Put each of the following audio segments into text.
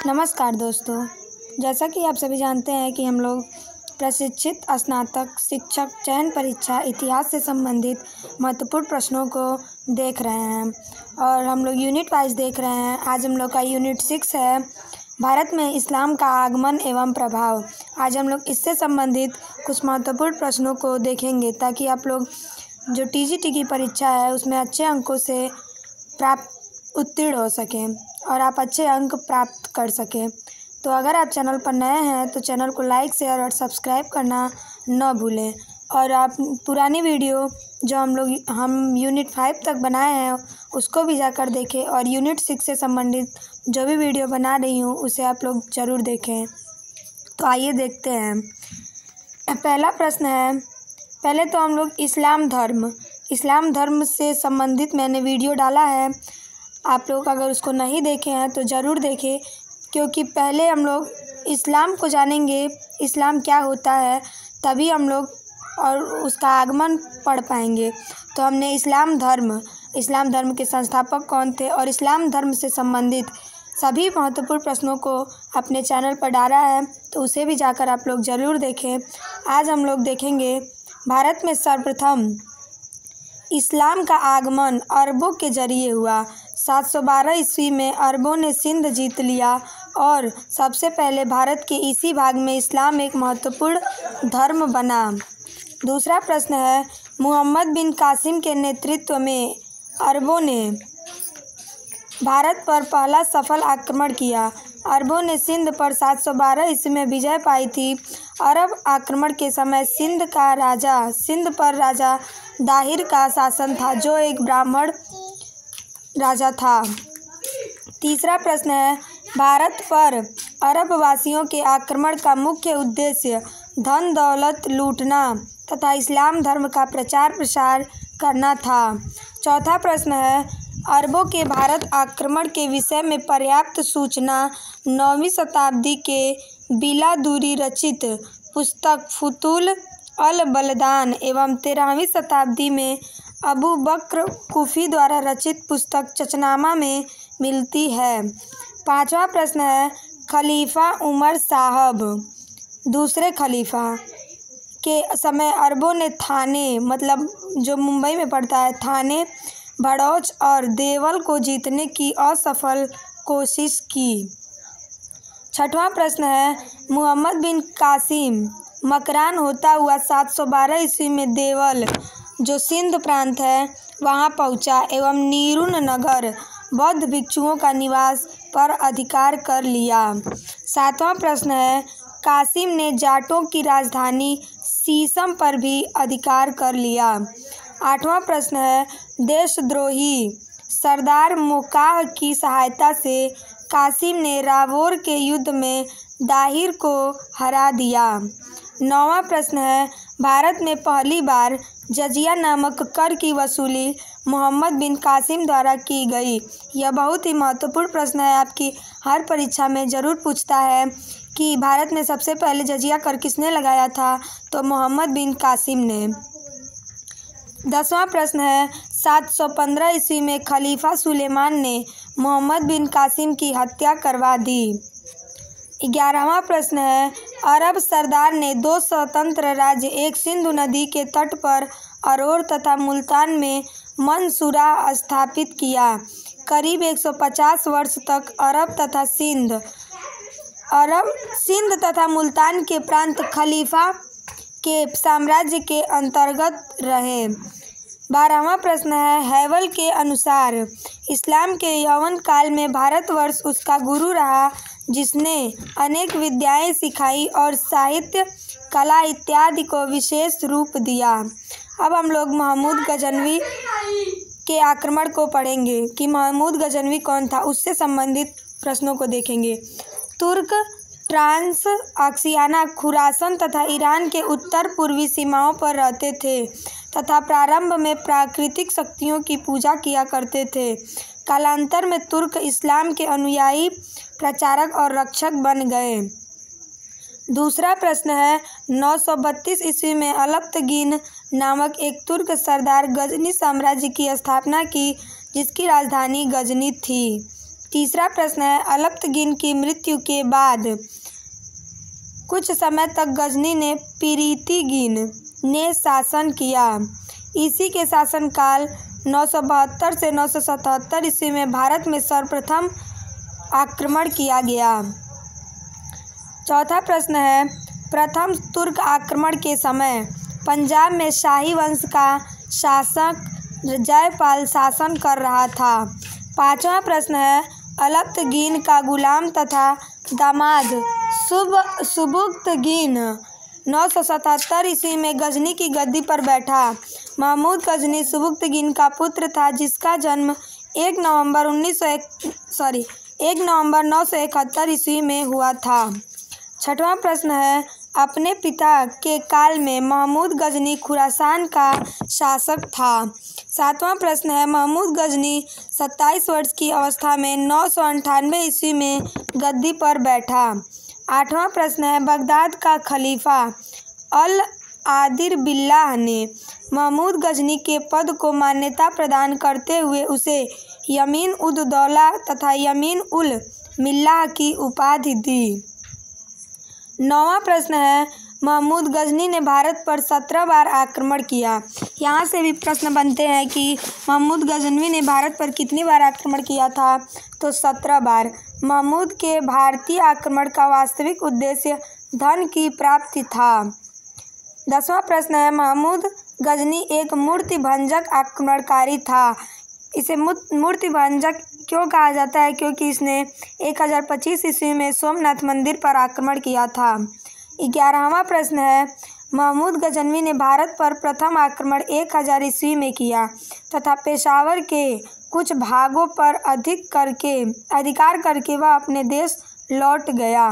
नमस्कार दोस्तों, जैसा कि आप सभी जानते हैं कि हम लोग प्रशिक्षित स्नातक शिक्षक चयन परीक्षा इतिहास से संबंधित महत्वपूर्ण प्रश्नों को देख रहे हैं और हम लोग यूनिट वाइज देख रहे हैं। आज हम लोग का यूनिट 6 है, भारत में इस्लाम का आगमन एवं प्रभाव। आज हम लोग इससे संबंधित कुछ महत्वपूर्ण प्रश्नों को देखेंगे ताकि आप लोग जो टीजीटी की परीक्षा है उसमें अच्छे अंकों से उत्तीर्ण हो सकें और आप अच्छे अंक प्राप्त कर सकें। तो अगर आप चैनल पर नए हैं तो चैनल को लाइक शेयर और सब्सक्राइब करना न भूलें और आप पुरानी वीडियो जो हम यूनिट 5 तक बनाए हैं उसको भी जाकर देखें और यूनिट 6 से संबंधित जो भी वीडियो बना रही हूँ उसे आप लोग ज़रूर देखें। तो आइए देखते हैं। पहला प्रश्न है, पहले तो हम लोग इस्लाम धर्म से संबंधित मैंने वीडियो डाला है। आप लोग अगर उसको नहीं देखे हैं तो ज़रूर देखें, क्योंकि पहले हम लोग इस्लाम को जानेंगे, इस्लाम क्या होता है, तभी हम लोग और उसका आगमन पढ़ पाएंगे। तो हमने इस्लाम धर्म के संस्थापक कौन थे और इस्लाम धर्म से संबंधित सभी महत्वपूर्ण प्रश्नों को अपने चैनल पर डाला है, तो उसे भी जाकर आप लोग ज़रूर देखें। आज हम लोग देखेंगे भारत में सर्वप्रथम इस्लाम का आगमन अरबों के जरिए हुआ। 712 ईस्वी में अरबों ने सिंध जीत लिया और सबसे पहले भारत के इसी भाग में इस्लाम एक महत्वपूर्ण धर्म बना। दूसरा प्रश्न है, मोहम्मद बिन कासिम के नेतृत्व में अरबों ने भारत पर पहला सफल आक्रमण किया। अरबों ने सिंध पर 712 ईस्वी में विजय पाई थी। अरब आक्रमण के समय सिंध पर राजा दाहिर का शासन था, जो एक ब्राह्मण राजा था। तीसरा प्रश्न है, भारत पर अरब वासियों के आक्रमण का मुख्य उद्देश्य धन दौलत लूटना तथा इस्लाम धर्म का प्रचार प्रसार करना था। चौथा प्रश्न है, अरबों के भारत आक्रमण के विषय में पर्याप्त सूचना 9वीं शताब्दी के बिला दूरी रचित पुस्तक फुतूल अल बलदान एवं 13वीं शताब्दी में अबू बक्र कुफी द्वारा रचित पुस्तक चचनामा में मिलती है। पांचवा प्रश्न है, खलीफा उमर साहब दूसरे खलीफा के समय अरबों ने थाने जो मुंबई में पड़ता है, थाने, भड़ौच और देवल को जीतने की असफल कोशिश की। छठवां प्रश्न है, मोहम्मद बिन कासिम मकरान होता हुआ 712 ईस्वी में देवल जो सिंध प्रांत है वहां पहुंचा एवं नीरून नगर बौद्ध भिक्षुओं का निवास पर अधिकार कर लिया। सातवां प्रश्न है, कासिम ने जाटों की राजधानी सीसम पर भी अधिकार कर लिया। आठवां प्रश्न है, देशद्रोही सरदार मोकाह की सहायता से कासिम ने रावौर के युद्ध में दाहिर को हरा दिया। नौवां प्रश्न है, भारत में पहली बार जजिया नामक कर की वसूली मोहम्मद बिन कासिम द्वारा की गई। यह बहुत ही महत्वपूर्ण प्रश्न है, आपकी हर परीक्षा में ज़रूर पूछता है कि भारत में सबसे पहले जजिया कर किसने लगाया था, तो मोहम्मद बिन कासिम ने। 10वां प्रश्न है, 715 ईस्वी में खलीफा सुलेमान ने मोहम्मद बिन कासिम की हत्या करवा दी। 11वां प्रश्न है, अरब सरदार ने 2 स्वतंत्र राज्य, एक सिंधु नदी के तट पर अरोर तथा मुल्तान में मंसूरा स्थापित किया। करीब 150 वर्ष तक सिंध तथा मुल्तान के प्रांत खलीफा के साम्राज्य के अंतर्गत रहे। 12वां प्रश्न है, हैवल के अनुसार इस्लाम के यौवन काल में भारतवर्ष उसका गुरु रहा, जिसने अनेक विद्याएं सिखाई और साहित्य कला इत्यादि को विशेष रूप दिया। अब हम लोग महमूद गजनवी के आक्रमण को पढ़ेंगे कि महमूद गजनवी कौन था, उससे संबंधित प्रश्नों को देखेंगे। तुर्क ट्रांस अक्सियाना खुरासन तथा ईरान के उत्तर पूर्वी सीमाओं पर रहते थे तथा प्रारंभ में प्राकृतिक शक्तियों की पूजा किया करते थे। कालांतर में तुर्क इस्लाम के अनुयायी, प्रचारक और रक्षक बन गए। दूसरा प्रश्न है, 932 ईस्वी में अलप्तगीन नामक एक तुर्क सरदार गजनी साम्राज्य की स्थापना की, जिसकी राजधानी गजनी थी। तीसरा प्रश्न है, अल्पतगीन की मृत्यु के बाद कुछ समय तक गजनी ने पीरितिगीन ने शासन किया। इसी के शासनकाल 972 से 977 ईस्वी में भारत में सर्वप्रथम आक्रमण किया गया। चौथा प्रश्न है, प्रथम तुर्क आक्रमण के समय पंजाब में शाही वंश का शासक जयपाल शासन कर रहा था। पांचवा प्रश्न है, अल्पतगीन का गुलाम तथा दामाद सुबुक्तगीन 977 ईस्वी में गजनी की गद्दी पर बैठा। महमूद गजनी सुबुक्तगीन का पुत्र था, जिसका जन्म 1 नवंबर 971 ईस्वी में हुआ था। छठवां प्रश्न है, अपने पिता के काल में महमूद गजनी खुरासान का शासक था। सातवां प्रश्न है, महमूद गजनी 27 वर्ष की अवस्था में 998 ईस्वी में गद्दी पर बैठा। आठवां प्रश्न है, बगदाद का खलीफा अल आदिर बिल्लाह ने महमूद गजनी के पद को मान्यता प्रदान करते हुए उसे यमीन उद दौला तथा यमीन उल मिल्लाह की उपाधि दी। नौवां प्रश्न है, महमूद गजनी ने भारत पर 17 बार आक्रमण किया। यहाँ से भी प्रश्न बनते हैं कि महमूद गजनवी ने भारत पर कितनी बार आक्रमण किया था, तो 17 बार। महमूद के भारतीय आक्रमण का वास्तविक उद्देश्य धन की प्राप्ति था। 10वां प्रश्न है, महमूद गजनी एक मूर्तिभंजक आक्रमणकारी था। इसे मूर्तिभंजक क्यों कहा जाता है? क्योंकि इसने 1025 ईस्वी में सोमनाथ मंदिर पर आक्रमण किया था। 11वां प्रश्न है, महमूद गजनवी ने भारत पर प्रथम आक्रमण 1000 ईस्वी में किया तथा पेशावर के कुछ भागों पर अधिकार करके वह अपने देश लौट गया।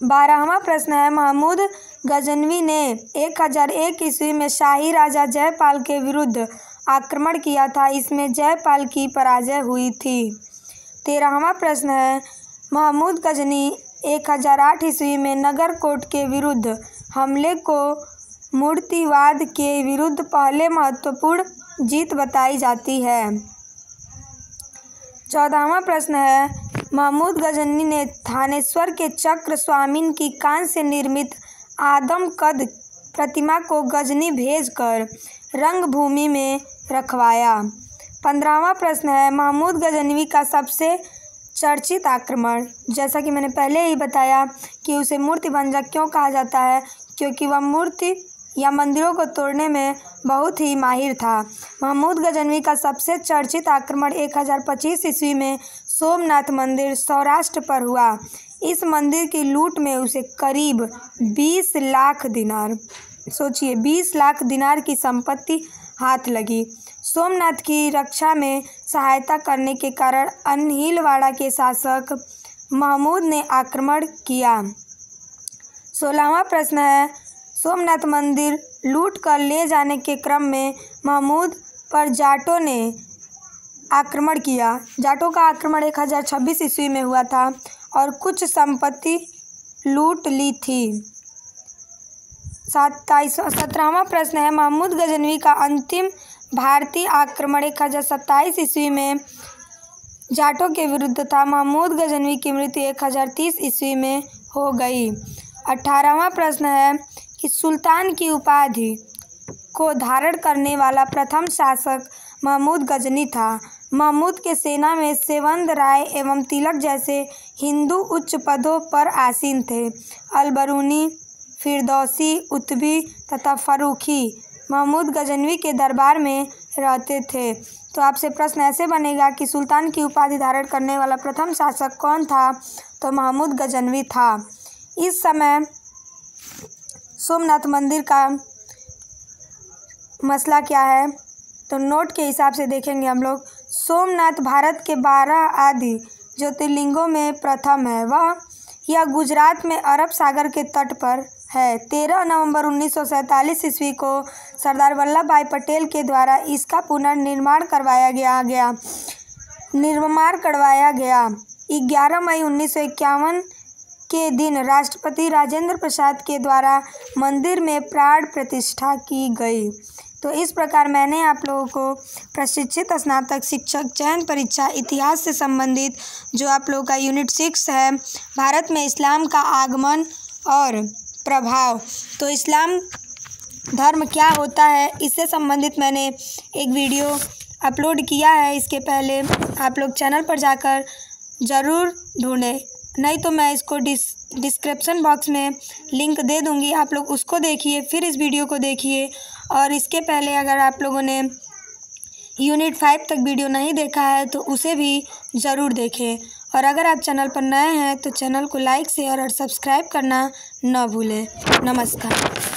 12वां प्रश्न है, महमूद गजनवी ने 1001 ईस्वी में शाही राजा जयपाल के विरुद्ध आक्रमण किया था। इसमें जयपाल की पराजय हुई थी। 13वां प्रश्न है, महमूद गजनी 1008 ईस्वी में नगरकोट के विरुद्ध हमले को मूर्तिवाद के विरुद्ध पहले महत्वपूर्ण जीत बताई जाती है। 14वां प्रश्न है, महमूद गजनी ने थानेश्वर के चक्र स्वामीन की कांस्य से निर्मित आदमकद प्रतिमा को गजनी भेजकर रंगभूमि में रखवाया। 15वां प्रश्न है, महमूद गजनवी का सबसे चर्चित आक्रमण, जैसा कि मैंने पहले ही बताया कि उसे मूर्तिभंजक क्यों कहा जाता है, क्योंकि वह मूर्ति या मंदिरों को तोड़ने में बहुत ही माहिर था। महमूद गजनवी का सबसे चर्चित आक्रमण 1025 ईस्वी में सोमनाथ मंदिर सौराष्ट्र पर हुआ। इस मंदिर की लूट में उसे करीब 20 लाख दिनार, सोचिए 20 लाख दिनार की संपत्ति हाथ लगी। सोमनाथ की रक्षा में सहायता करने के कारण अनहिलवाड़ा के शासक महमूद ने आक्रमण किया। 16वां प्रश्न है, सोमनाथ मंदिर लूट कर ले जाने के क्रम में महमूद पर जाटों ने आक्रमण किया। जाटों का आक्रमण 1026 ईस्वी में हुआ था और कुछ संपत्ति लूट ली थी। 17वां प्रश्न है, महमूद गजनवी का अंतिम भारतीय आक्रमण 1027 ईस्वी में जाटों के विरुद्ध था। महमूद गजनवी की मृत्यु 1030 ईस्वी में हो गई। 18वां प्रश्न है कि सुल्तान की उपाधि को धारण करने वाला प्रथम शासक महमूद गजनी था। महमूद के सेना में सेवंद राय एवं तिलक जैसे हिंदू उच्च पदों पर आसीन थे। अलबरूनी, फिरदौसी, उतबी तथा फरूखी महमूद गजनवी के दरबार में रहते थे। तो आपसे प्रश्न ऐसे बनेगा कि सुल्तान की उपाधि धारण करने वाला प्रथम शासक कौन था? तो महमूद गजनवी था। इस समय सोमनाथ मंदिर का मसला क्या है, तो नोट के हिसाब से देखेंगे हम लोग। सोमनाथ भारत के 12 आदि ज्योतिर्लिंगों में प्रथम है। यह गुजरात में अरब सागर के तट पर है। 13 नवंबर 1947 ईस्वी को सरदार वल्लभ भाई पटेल के द्वारा इसका पुनर्निर्माण करवाया गया। 11 मई 1951 के दिन राष्ट्रपति राजेंद्र प्रसाद के द्वारा मंदिर में प्राण प्रतिष्ठा की गई। तो इस प्रकार मैंने आप लोगों को प्रशिक्षित स्नातक शिक्षक चयन परीक्षा इतिहास से संबंधित जो आप लोगों का यूनिट 6 है, भारत में इस्लाम का आगमन और प्रभाव, तो इस्लाम धर्म क्या होता है, इससे संबंधित मैंने एक वीडियो अपलोड किया है। इसके पहले आप लोग चैनल पर जाकर ज़रूर ढूंढें, नहीं तो मैं इसको डिस्क्रिप्शन बॉक्स में लिंक दे दूंगी, आप लोग उसको देखिए, फिर इस वीडियो को देखिए। और इसके पहले अगर आप लोगों ने यूनिट 5 तक वीडियो नहीं देखा है तो उसे भी ज़रूर देखें। और अगर आप चैनल पर नए हैं तो चैनल को लाइक शेयर और सब्सक्राइब करना न भूलें। नमस्कार।